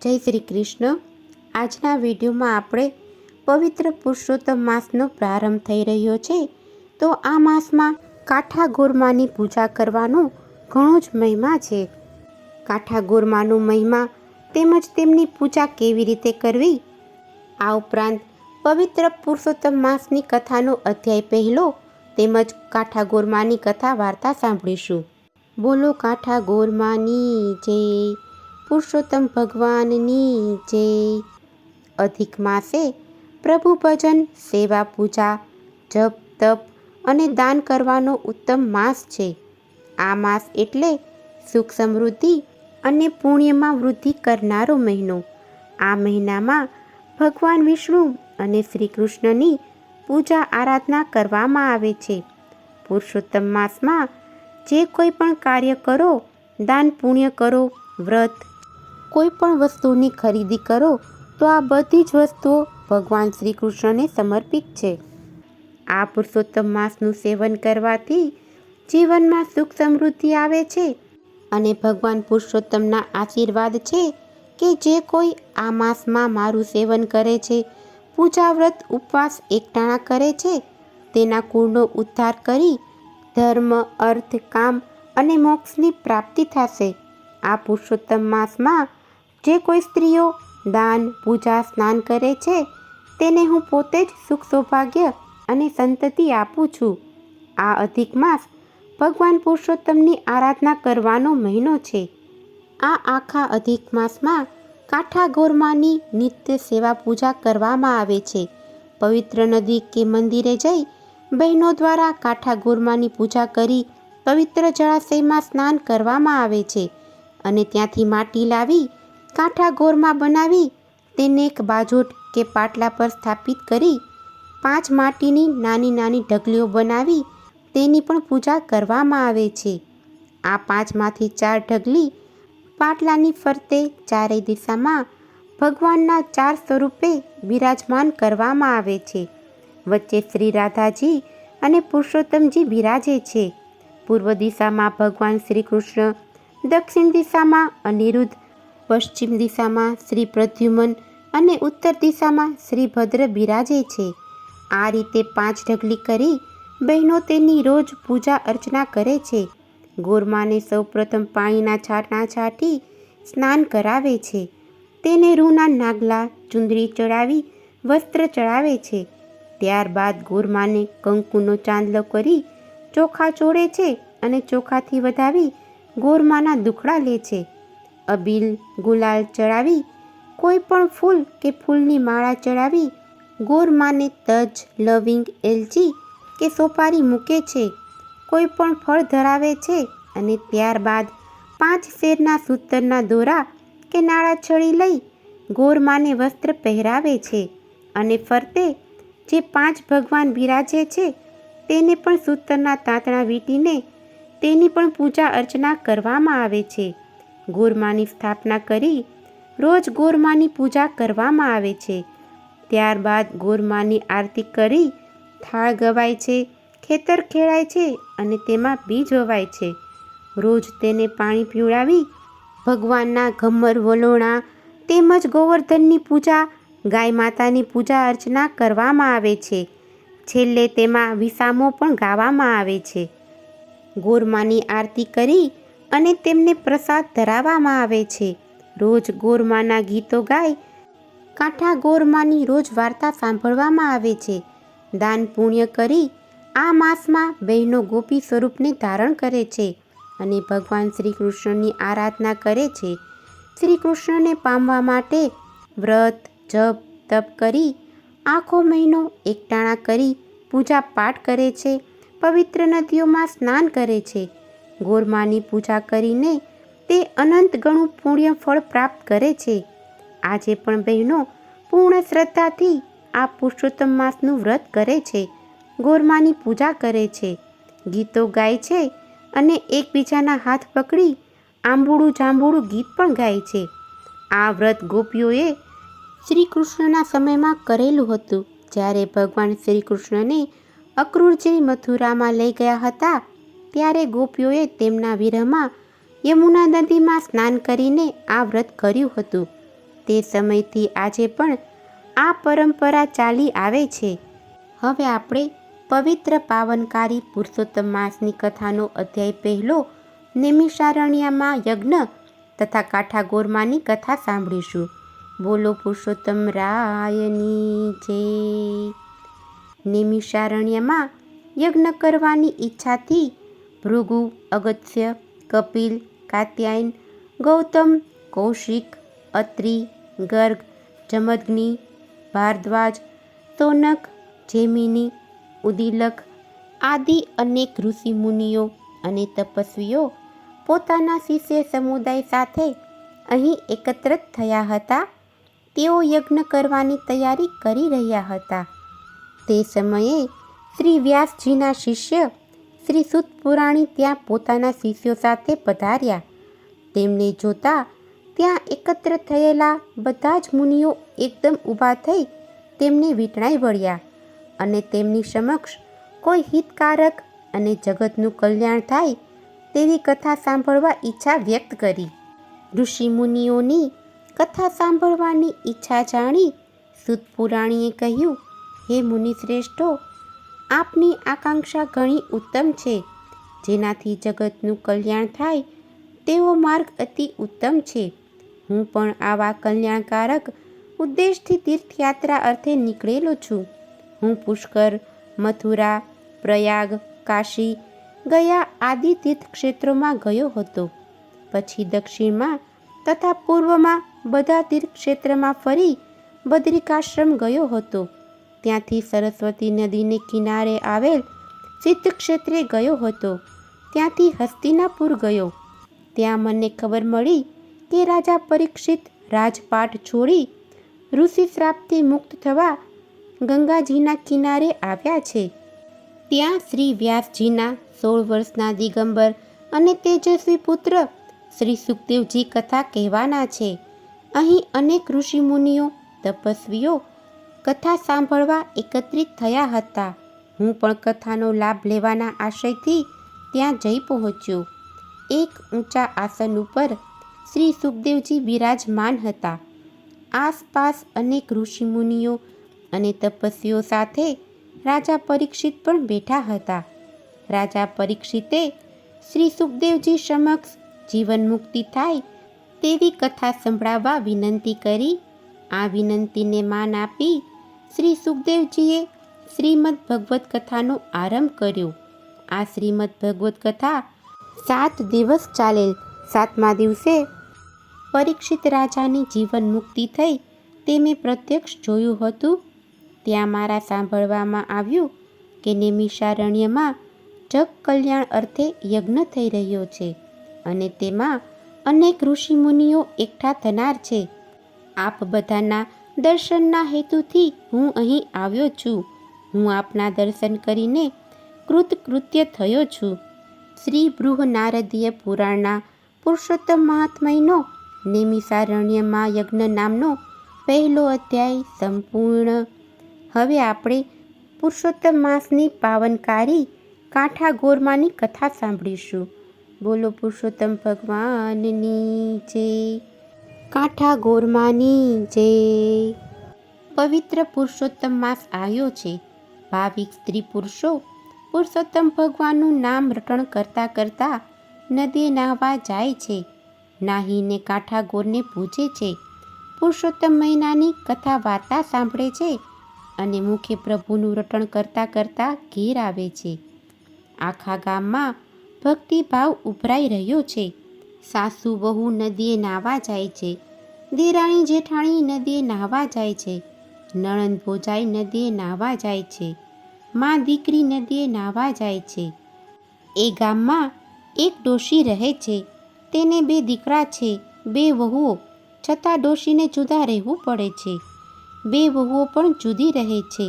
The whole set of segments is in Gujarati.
જય શ્રી કૃષ્ણ. આજના વિડીયોમાં આપણે પવિત્ર પુરુષોત્તમ માસનો પ્રારંભ થઈ રહ્યો છે. તો આ માસમાં કાઠા ગોરમાની પૂજા કરવાનો ઘણો જ મહિમા છે. કાઠા ગોરમાનો મહિમા તેમજ તેમની પૂજા કેવી રીતે કરવી, આ ઉપરાંત પવિત્ર પુરુષોત્તમ માસની કથાનો અધ્યાય પહેલો તેમજ કાઠા ગોરમાની કથા વાર્તા સાંભળીશું. બોલો કાઠા ગોરમાની જય, પુરુષોત્તમ ભગવાનની જય. અધિક માસે પ્રભુ ભજન, સેવા, પૂજા, જપ, તપ અને દાન કરવાનો ઉત્તમ માસ છે. આ માસ એટલે સુખ, સમૃદ્ધિ અને પુણ્યમાં વૃદ્ધિ કરનારો મહિનો. આ મહિનામાં ભગવાન વિષ્ણુ અને શ્રી કૃષ્ણની પૂજા આરાધના કરવામાં આવે છે. પુરુષોત્તમ માસમાં જે કોઈ પણ કાર્ય કરો, દાન પુણ્ય કરો, વ્રત, કોઈ પણ વસ્તુની ખરીદી કરો તો આ બધી જ વસ્તુઓ ભગવાન શ્રી કૃષ્ણને સમર્પિત છે. આ પુરુષોત્તમ માસનું સેવન કરવાથી જીવનમાં સુખ સમૃદ્ધિ આવે છે અને ભગવાન પુરુષોત્તમના આશીર્વાદ છે કે જે કોઈ આ માસમાં મારું સેવન કરે છે, પૂજા, વ્રત, ઉપવાસ એકટાણા કરે છે, તેના કુળનો ઉદ્ધાર કરી ધર્મ, અર્થ, કામ અને મોક્ષની પ્રાપ્તિ થશે. આ પુરુષોત્તમ માસમાં જે કોઈ સ્ત્રીઓ દાન, પૂજા, સ્નાન કરે છે તેને હું પોતે જ સુખ, સૌભાગ્ય અને સંતતિ આપું છું. આ અધિક માસ ભગવાન પુરુષોત્તમની આરાધના કરવાનો મહિનો છે. આ આખા અધિક માસમાં કાઠા ગોરમાની નિત્ય સેવા પૂજા કરવામાં આવે છે. પવિત્ર નદી કે મંદિરે જઈ બહેનો દ્વારા કાઠા ગોરમાની પૂજા કરી પવિત્ર જળાશયમાં સ્નાન કરવામાં આવે છે અને ત્યાંથી માટી લાવી કાઠા ગોરમા બનાવી તેને એક બાજોટ કે પાટલા પર સ્થાપિત કરી 5 માટીની નાની નાની ઢગલીઓ બનાવી તેની પણ પૂજા કરવામાં આવે છે. આ 5માંથી 4 ઢગલી પાટલાની ફરતે ચારેય દિશામાં ભગવાનના 4 સ્વરૂપે બિરાજમાન કરવામાં આવે છે. વચ્ચે શ્રી રાધાજી અને પુરુષોત્તમજી બિરાજે છે. પૂર્વ દિશામાં ભગવાન શ્રી કૃષ્ણ, દક્ષિણ દિશામાં અનિરુદ્ધ, પશ્ચિમ દિશામાં શ્રી પ્રદ્યુમન અને ઉત્તર દિશામાં શ્રી ભદ્ર બિરાજે છે. આ રીતે 5 ઢગલી કરી બહેનો તેની રોજ પૂજા અર્ચના કરે છે. ગોરમાને સૌપ્રથમ પાણીના છાંટા છાંટી સ્નાન કરાવે છે. તેને રૂના નાગલા, ચુંદડી ચડાવી વસ્ત્ર ચડાવે છે. ત્યારબાદ ગોરમાને કંકુનો ચાંદલો કરી ચોખા ચોળે છે અને ચોખાથી વધાવી ગોરમાના દુખડા લે છે. અબીલ, ગુલાલ ચડાવી કોઈ પણ ફૂલ કે ફૂલની માળા ચડાવી ગોરમાને તજ, લવિંગ, એલચી કે સોપારી મૂકે છે. કોઈ પણ ફળ ધરાવે છે અને ત્યારબાદ 5 શેરના સૂતરના દોરા કે નાળા છડી લઈ ગોરમાને વસ્ત્ર પહેરાવે છે અને ફરતે જે 5 ભગવાન બિરાજે છે તેને પણ સૂતરના તાંતણા વીંટીને તેની પણ પૂજા અર્ચના કરવામાં આવે છે. ગોરમાની સ્થાપના કરી રોજ ગોરમાની પૂજા કરવામાં આવે છે. ત્યારબાદ ગોરમાની આરતી કરી થાળ ગવાય છે, ખેતર ખેડાય છે અને તેમાં બીજ વવાય છે. રોજ તેને પાણી પીવડાવી ભગવાનના ઘમર, વલોણા તેમજ ગોવર્ધનની પૂજા, ગાય માતાની પૂજા અર્ચના કરવામાં આવે છે. છેલ્લે તેમાં વિસામો પણ ગાવામાં આવે છે. ગોરમાની આરતી કરી અને તેમને પ્રસાદ ધરાવવામાં આવે છે. રોજ ગોરમાના ગીતો ગાય કાઠા ગોરમાની રોજ વાર્તા સાંભળવામાં આવે છે. દાન પુણ્ય કરી આ માસમાં બહેનો ગોપી સ્વરૂપને ધારણ કરે છે અને ભગવાન શ્રી કૃષ્ણની આરાધના કરે છે. શ્રી કૃષ્ણને પામવા માટે વ્રત, જપ, તપ કરી આખો મહિનો એકટાણા કરી પૂજા પાઠ કરે છે. પવિત્ર નદીઓમાં સ્નાન કરે છે. ગોરમાની પૂજા કરીને તે અનંત ગણું પુણ્ય ફળ પ્રાપ્ત કરે છે. આજે પણ બહેનો પૂર્ણ શ્રદ્ધાથી આ પુરુષોત્તમ માસનું વ્રત કરે છે, ગોરમાની પૂજા કરે છે, ગીતો ગાય છે અને એકબીજાના હાથ પકડી આંબુડું જાંબુડું ગીત પણ ગાય છે. આ વ્રત ગોપીઓએ શ્રી કૃષ્ણના સમયમાં કરેલું હતું. જ્યારે ભગવાન શ્રી કૃષ્ણને અક્રૂરજી મથુરામાં લઈ ગયા હતા ત્યારે ગોપીઓએ તેમના વિરહમાં યમુના નદીમાં સ્નાન કરીને આ વ્રત કર્યું હતું. તે સમયથી આજે પણ આ પરંપરા ચાલી આવે છે. હવે આપણે પવિત્ર પાવનકારી પુરુષોત્તમ માસની કથાનો અધ્યાય પહેલો નૈમિષારણ્યમાં યજ્ઞ તથા કાઠાગોરમાની કથા સાંભળીશું. બોલો પુરુષોત્તમ રાયની જય. નૈમિષારણ્યમાં યજ્ઞ કરવાની ઈચ્છાથી ભૃગુ, અગસ્ત્ય, કપિલ, કાત્યાયન, ગૌતમ, કૌશિક, અત્રિ, ગર્ગ, જમદગ્નિ, ભારદ્વાજ, શૌનક, જૈમિની, ઉદીલક આદિ અનેક ઋષિ મુનિઓ અને તપસ્વીઓ પોતાના શિષ્ય સમુદાય સાથે અહીં એકત્રિત થયા હતા. તેઓ યજ્ઞ કરવાની તૈયારી કરી રહ્યા હતા. તે સમયે શ્રી વ્યાસજીના શિષ્ય શ્રી સૂત પુરાણી ત્યાં પોતાના શિષ્યો સાથે પધાર્યા. તેમને જોતા ત્યાં એકત્ર થયેલા બધા જ મુનિઓ એકદમ ઊભા થઈ તેમને વીંટળાઈ વળ્યા અને તેમની સમક્ષ કોઈ હિતકારક અને જગતનું કલ્યાણ થાય તેવી કથા સાંભળવા ઈચ્છા વ્યક્ત કરી. ઋષિ મુનિઓની કથા સાંભળવાની ઈચ્છા જાણી સૂત પુરાણીએ કહ્યું, હે મુનિશ્રેષ્ઠો, આપની આકાંક્ષા ઘણી ઉત્તમ છે. જેનાથી જગતનું કલ્યાણ થાય તેવો માર્ગ અતિ ઉત્તમ છે. હું પણ આવા કલ્યાણકારક ઉદ્દેશથી તીર્થયાત્રા અર્થે નીકળેલો છું. હું પુષ્કર, મથુરા, પ્રયાગ, કાશી, ગયા આદિ તીર્થક્ષેત્રોમાં ગયો હતો. પછી દક્ષિણમાં તથા પૂર્વમાં બધા તીર્થક્ષેત્રમાં ફરી બદ્રિકાશ્રમ ગયો હતો. ત્યાંથી સરસ્વતી નદીને કિનારે આવેલ સિદ્ધક્ષેત્રે ગયો હતો. ત્યાંથી હસ્તિનાપુર ગયો. ત્યાં મને ખબર મળી કે રાજા પરીક્ષિત રાજપાટ છોડી ઋષિ શ્રાપથી મુક્ત થવા ગંગાજીના કિનારે આવ્યા છે. ત્યાં શ્રી વ્યાસજીના 16 વર્ષના દિગંબર અને તેજસ્વી પુત્ર શ્રી સુખદેવજી કથા કહેવાના છે. અહીં અનેક ઋષિ મુનિઓ, તપસ્વીઓ કથા સાંભળવા એકત્રિત થયા હતા. હું પણ કથાનો લાભ લેવાના આશયથી ત્યાં જઈ પહોંચ્યો. એક ઊંચા આસન ઉપર શ્રી સુખદેવજી બિરાજમાન હતા. આસપાસ અનેક ઋષિ મુનિઓ અને તપસ્વીઓ સાથે રાજા પરીક્ષિત પણ બેઠા હતા. રાજા પરીક્ષિતે શ્રી સુખદેવજી સમક્ષ જીવન મુક્તિ થાય તેવી કથા સંભળાવવા વિનંતી કરી. આ વિનંતીને માન આપી શ્રી સુખદેવજીએ શ્રીમદ ભગવત કથાનો આરંભ કર્યો. આ શ્રીમદ ભગવત કથા 7 દિવસ ચાલેલ. 7મા દિવસે પરીક્ષિત રાજાની જીવન મુક્તિ થઈ તે મેં પ્રત્યક્ષ જોયું હતું. ત્યાં મારા સાંભળવામાં આવ્યું કે નૈમિષારણ્યમાં જગ કલ્યાણ અર્થે યજ્ઞ થઈ રહ્યો છે અને તેમાં અનેક ઋષિ મુનિઓ એકઠા થનાર છે. આપ બધાના દર્શનના હેતુથી હું અહીં આવ્યો છું. હું આપના દર્શન કરીને કૃતકૃત્ય થયો છું. શ્રી બૃહનારદીય પુરાણના પુરુષોત્તમ મહાત્મયનો નૈમિષારણ્યમાં યજ્ઞ નામનો પહેલો અધ્યાય સંપૂર્ણ. હવે આપણે પુરુષોત્તમ માસની પાવનકારી કાઠાગોરમાની કથા સાંભળીશું. બોલો પુરુષોત્તમ ભગવાનની જય. કાઠાગોરમાની જય. પવિત્ર પુરુષોત્તમ માસ આવ્યો છે. ભાવિક સ્ત્રી પુરુષો પુરુષોત્તમ ભગવાનનું નામ રટણ કરતા કરતા નદીએ નાહવા જાય છે. નાહીને કાઠાગોરને પૂજે છે. પુરુષોત્તમ મહિનાની કથા વાર્તા સાંભળે છે અને મુખે પ્રભુનું રટણ કરતા કરતા ઘેર આવે છે. આખા ગામમાં ભક્તિભાવ ઉભરાઈ રહ્યો છે. સાસુ વહુ નદીએ નાહવા જાય છે. દેરાણી જેઠાણી નદીએ નાહવા જાય છે. નણંદ ભોજાઈ નદીએ નાહવા જાય છે. મા દીકરી નદીએ નાહવા જાય છે. એ ગામમાં એક ડોશી રહે છે. તેને 2 દીકરા છે, 2 વહુઓ. છતાં ડોશીને જુદા રહેવું પડે છે. 2 વહુઓ પણ જુદી રહે છે.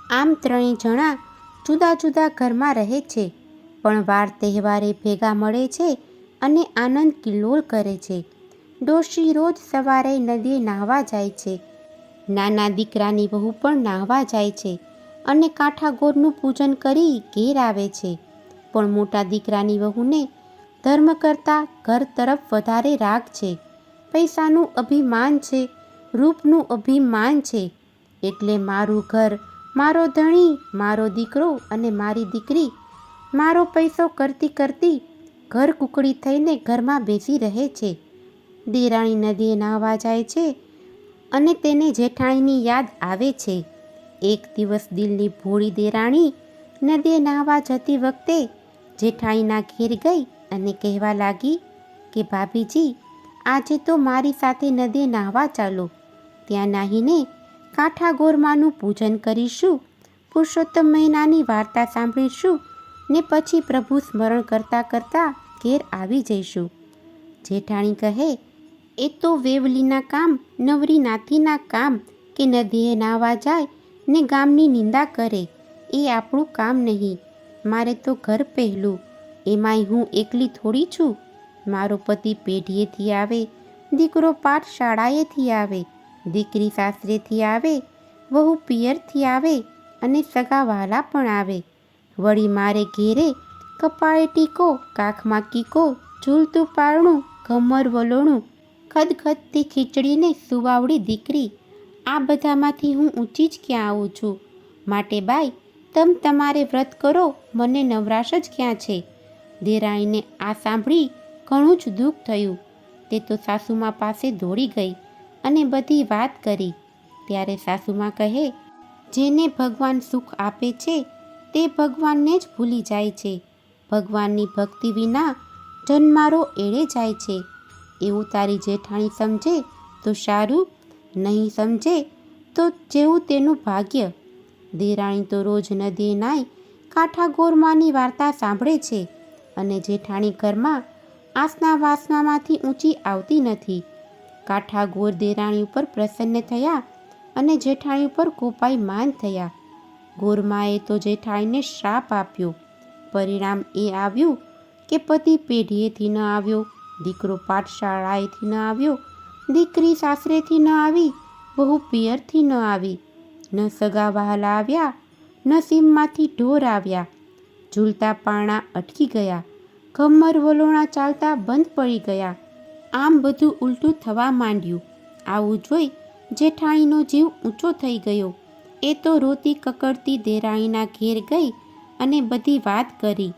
આમ 3 જણા જુદા જુદા ઘરમાં રહે છે, પણ વાર તહેવારે ભેગા મળે છે અને આનંદ કિલ્લોલ કરે છે. ડોશી રોજ સવારે નદીએ નાહવા જાય છે. નાના દીકરાની વહુ પણ નાહવા જાય છે અને કાઠાગોરનું પૂજન કરી ઘેર આવે છે. પણ મોટા દીકરાની વહુને ધર્મ કરતાં ઘર તરફ વધારે રાગ છે. પૈસાનું અભિમાન છે રૂપનું અભિમાન છે. એટલે મારું ઘર, મારો ધણી, મારો દીકરો અને મારી દીકરી મારો પૈસો કરતી કરતી ઘર કુકડી થઈને ઘરમાં બેસી રહે છે. દેરાણી નદીએ નાહવા જાય છે અને તેને જેઠાણીની યાદ આવે છે. એક દિવસ દિલની ભોળી દેરાણી નદીએ નાહવા જતી વખતે જેઠાણીના ઘેર ગઈ અને કહેવા લાગી કે ભાભીજી, આજે તો મારી સાથે નદીએ નાહવા ચાલો. ત્યાં નાહીને કાંઠા ગોરમાનું પૂજન કરીશું, પુરુષોત્તમ મહિનાની વાર્તા સાંભળીશું ને પછી પ્રભુ સ્મરણ કરતાં કરતાં ઘેર આવી જઈશું. જેઠાણી કહે, એ તો વેવલીના કામ, નવરી નાથીના કામ કે નદીએ નાહવા જાય ને ગામની નિંદા કરે, એ આપણું કામ નહીં. મારે તો ઘર પહેલું, એમાંય હું એકલી થોડી છું. મારો પતિ પેઢીએથી આવે, દીકરો પાઠશાળાએથી આવે, દીકરી સાસરેથી આવે, વહુ પિયરથી આવે અને સગા વહાલા પણ આવે. વળી મારે ઘેરે કપાળે ટીકો, કાખમાં કીકો, ઝૂલતું પારણું, ઘમર વલોણું, ખદખદતી ખીચડીને સુવાવડી દીકરી, આ બધામાંથી હું ઊંચી જ ક્યાં આવું છું. માટે બાઈ, તમારે વ્રત કરો, મને નવરાશ જ ક્યાં છે. દેરાણીને આ સાંભળી ઘણું જ દુઃખ થયું. તે તો સાસુમા પાસે દોડી ગઈ અને બધી વાત કરી. ત્યારે સાસુમા કહે, જેને ભગવાન સુખ આપે છે તે ભગવાનને જ ભૂલી જાય છે. ભગવાનની ભક્તિ વિના જન્મારો એળે જાય છે. એવું તારી જેઠાણી સમજે તો સારું, નહીં સમજે તો જેવું તેનું ભાગ્ય. દેરાણી તો રોજ નદીએ નાઈ કાંઠા ગોરમાની વાર્તા સાંભળે છે અને જેઠાણી ઘરમાં આસના વાસનામાંથી ઊંચી આવતી નથી. કાંઠા ગોર દેરાણી ઉપર પ્રસન્ન થયા અને જેઠાણી ઉપર કોપાયમાન થયા. ગોરમાએ તો જેઠાણીને શ્રાપ આપ્યો. પરિણામ એ આવ્યું કે પતિ પેઢીએથી ન આવ્યો, દીકરો પાઠશાળાએથી ન આવ્યો, દીકરી સાસરેથી ન આવી, વહુ પિયરથી ન આવી, ન સગા વહાલા આવ્યા, ન સીમમાંથી ઢોર આવ્યા, ઝૂલતા પારણા અટકી ગયા, ઘમર વલોણા ચાલતા બંધ પડી ગયા. આમ બધું ઉલટું થવા માંડ્યું. આવું જોઈ જેઠાણીનો જીવ ઊંચો થઈ ગયો. એ તો રોતી કકડતી દેરાણીના ઘેર ગઈ અને બધી વાત કરી.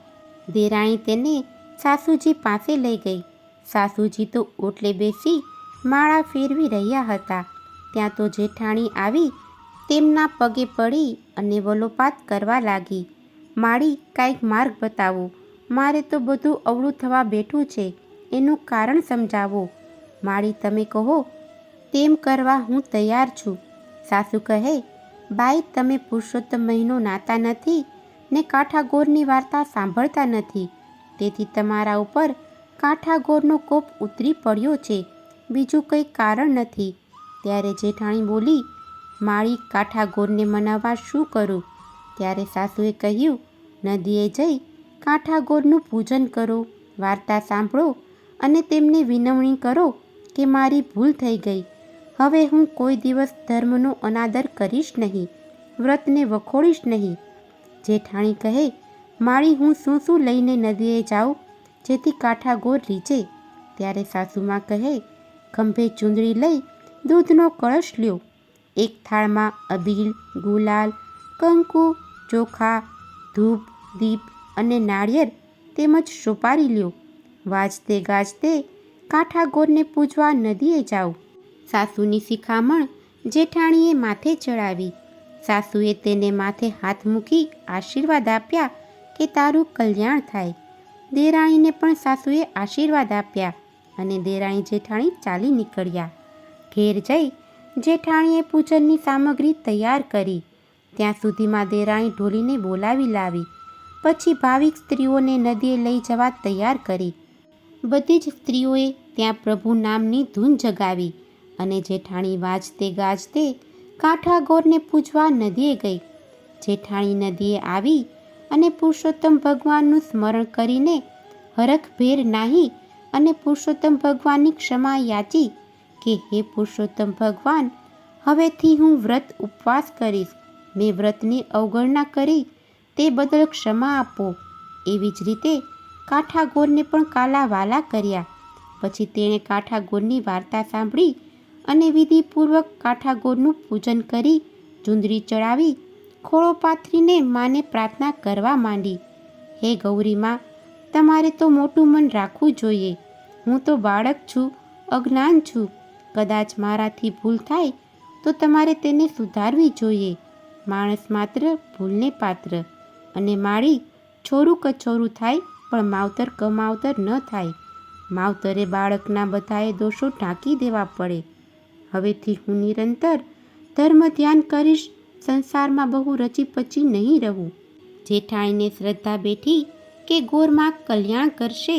દેરાણી તેને સાસુજી પાસે લઈ ગઈ. સાસુજી તો ઓટલે બેસી માળા ફેરવી રહ્યા હતા. ત્યાં તો જેઠાણી આવી તેમના પગે પડી અને વલોપાત કરવા લાગી. માળી, કાંઈક માર્ગ બતાવો, મારે તો બધું અવળું થવા બેઠું છે, એનું કારણ સમજાવો. માળી, તમે કહો તેમ કરવા હું તૈયાર છું. સાસુ કહે, બાઈ, તમે પુરુષોત્તમ મહિનો નાતા નથી ને કાંઠા ગોરની વાર્તા સાંભળતા નથી, તેથી તમારા ઉપર કાંઠા ગોરનો કોપ ઉતરી પડ્યો છે, બીજું કંઈ કારણ નથી. ત્યારે જેઠાણી બોલી, માળી, કાંઠા ગોરને મનાવવા શું કરું? ત્યારે સાસુએ કહ્યું, નદીએ જઈ કાંઠા ગોરનું પૂજન કરો, વાર્તા સાંભળો અને તેમને વિનવણી કરો કે મારી ભૂલ થઈ ગઈ. હવે હું કોઈ દિવસ ધર્મનો અનાદર કરીશ નહીં, વ્રતને વખોડીશ નહીં. જેઠાણી કહે, માળી, હું શું લઈને નદીએ જાઉં જેથી કાંઠા ગોર રીઝે? ત્યારે સાસુમાં કહે, ખંભે ચૂંદડી લઈ દૂધનો કળશ લ્યો, એક થાળમાં અબીલ, ગુલાલ, કંકુ, ચોખા, ધૂપ, દીપ અને નાળિયેર તેમજ સોપારી લ્યો. વાજતે ગાજતે કાંઠા ગોરને પૂજવા નદીએ જાઓ. સાસુની શિખામણ જેઠાણીએ માથે ચડાવી. સાસુએ તેને માથે હાથ મૂકી આશીર્વાદ આપ્યા કે તારું કલ્યાણ થાય. દેરાણીને પણ સાસુએ આશીર્વાદ આપ્યા અને દેરાણી જેઠાણી ચાલી નીકળ્યા. ઘેર જઈ જેઠાણીએ પૂજનની સામગ્રી તૈયાર કરી. ત્યાં સુધીમાં દેરાણી ઢોલીને બોલાવી લાવી. પછી ભાવિક સ્ત્રીઓને નદીએ લઈ જવા તૈયાર કરી. બધી જ સ્ત્રીઓએ ત્યાં પ્રભુ નામની ધૂન જગાવી અને જેઠાણી વાજતે ગાજતે કાંઠા ગોરને પૂજવા નદીએ ગઈ. જેઠાણી નદીએ આવી અને પુરુષોત્તમ ભગવાનનું સ્મરણ કરીને હરખભેર નાહી અને પુરુષોત્તમ ભગવાનની ક્ષમા યાચી કે હે પુરુષોત્તમ ભગવાન, હવેથી હું વ્રત ઉપવાસ કરીશ. મેં વ્રતની અવગણના કરી તે બદલ ક્ષમા આપો. એવી જ રીતે કાંઠા ગોરને પણ કાલા વાલા કર્યા. પછી તેણે કાંઠા ગોરની વાર્તા સાંભળી અને વિધિપૂર્વક કાઠાગોરનું પૂજન કરી ચુંદડી ચડાવી ખોળો પાથરીને માને પ્રાર્થના કરવા માંડી. હે ગૌરીમાં, તમારે તો મોટું મન રાખવું જોઈએ. હું તો બાળક છું, અજ્ઞાન છું. કદાચ મારાથી ભૂલ થાય તો તમારે તેને સુધારવી જોઈએ. માણસ માત્ર ભૂલને પાત્ર. અને માળી, છોરું કછોરું થાય પણ માવતર કમાવતર ન થાય. માવતરે બાળકના બધાએ દોષો ઢાંકી દેવા પડે. હવેથી હું નિરંતર ધર્મ ધ્યાન કરીશ. સંસારમાં બહુ રચી પચી નહીં રહું. જેઠાણીને શ્રદ્ધા બેઠી કે ગોરમાં કલ્યાણ કરશે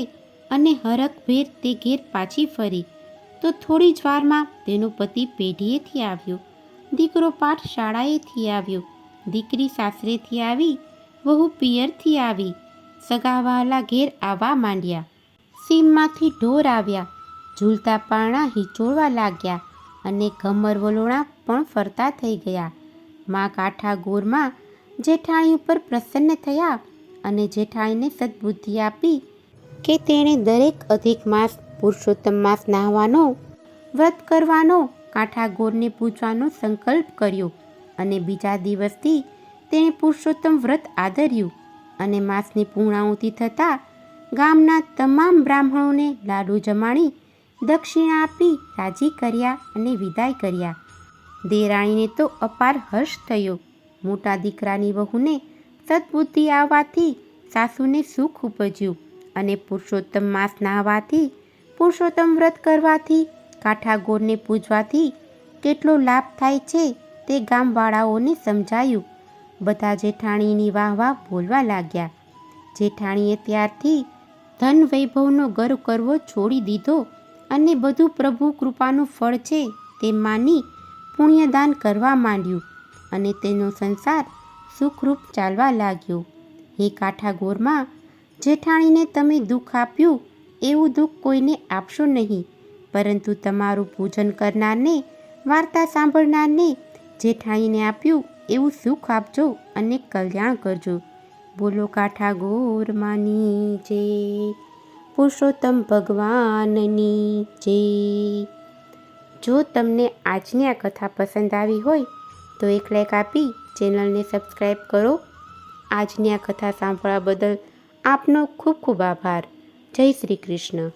અને હરખભેર તે ઘેર પાછી ફરી તો થોડી જ વારમાં તેનો પતિ પેઢીએથી આવ્યો, દીકરો પાઠશાળાએથી આવ્યો, દીકરી સાસરેથી આવી, વહુ પિયરથી આવી. સગાવહાલા ઘેર આવવા માંડ્યા. સીમમાંથી ઢોર આવ્યા, ઝૂલતા પારણા હિંચોળવા લાગ્યા અને ઘમર વલોણા પણ ફરતા થઈ ગયા. મા કાઠાગોરમાં જેઠાણી ઉપર પ્રસન્ન થયા અને જેઠાણીને સદબુદ્ધિ આપી કે તેણે દરેક અધિક માસ પુરુષોત્તમ માસ નાહવાનો, વ્રત કરવાનો, કાઠાગોરને પૂજવાનો સંકલ્પ કર્યો અને બીજા દિવસથી તેણે પુરુષોત્તમ વ્રત આદર્યું અને માસની પૂર્ણાહુતિ થતાં ગામના તમામ બ્રાહ્મણોને લાડુ જમાડી દક્ષિણા આપી રાજી કર્યા અને વિદાય કર્યા. દેરાણીને તો અપાર હર્ષ થયો. મોટા દીકરાની વહુને સદબુદ્ધિ આવવાથી સાસુને સુખ ઉપજ્યું અને પુરુષોત્તમ માસ નાહવાથી, પુરુષોત્તમ વ્રત કરવાથી, કાઠાગોરને પૂજવાથી કેટલો લાભ થાય છે તે ગામવાળાઓને સમજાયું. બધા જેઠાણીની વાહ વાહ બોલવા લાગ્યા. જેઠાણીએ ત્યારથી ધન વૈભવનો ગર્વ કરવો છોડી દીધો અને બધું પ્રભુ કૃપાનું ફળ છે તે માની પુણ્યદાન કરવા માંડ્યું અને તેનો સંસાર સુખરૂપ ચાલવા લાગ્યો. હે કાઠાગોરમાં, જેઠાણીને તમે દુઃખ આપ્યું એવું દુઃખ કોઈને આપશો નહીં, પરંતુ તમારું પૂજન કરનારને, વાર્તા સાંભળનારને જેઠાણીને આપ્યું એવું સુખ આપજો અને કલ્યાણ કરજો. બોલો કાઠાગોર માની જય, પુરુષોત્તમ ભગવાનની જય. જો તમને આજની આ કથા પસંદ આવી હોય તો એક લાઈક આપી ચેનલને સબસ્ક્રાઈબ કરો. આજની આ કથા સાંભળવા બદલ આપનો ખૂબ ખૂબ આભાર. જય શ્રી કૃષ્ણ.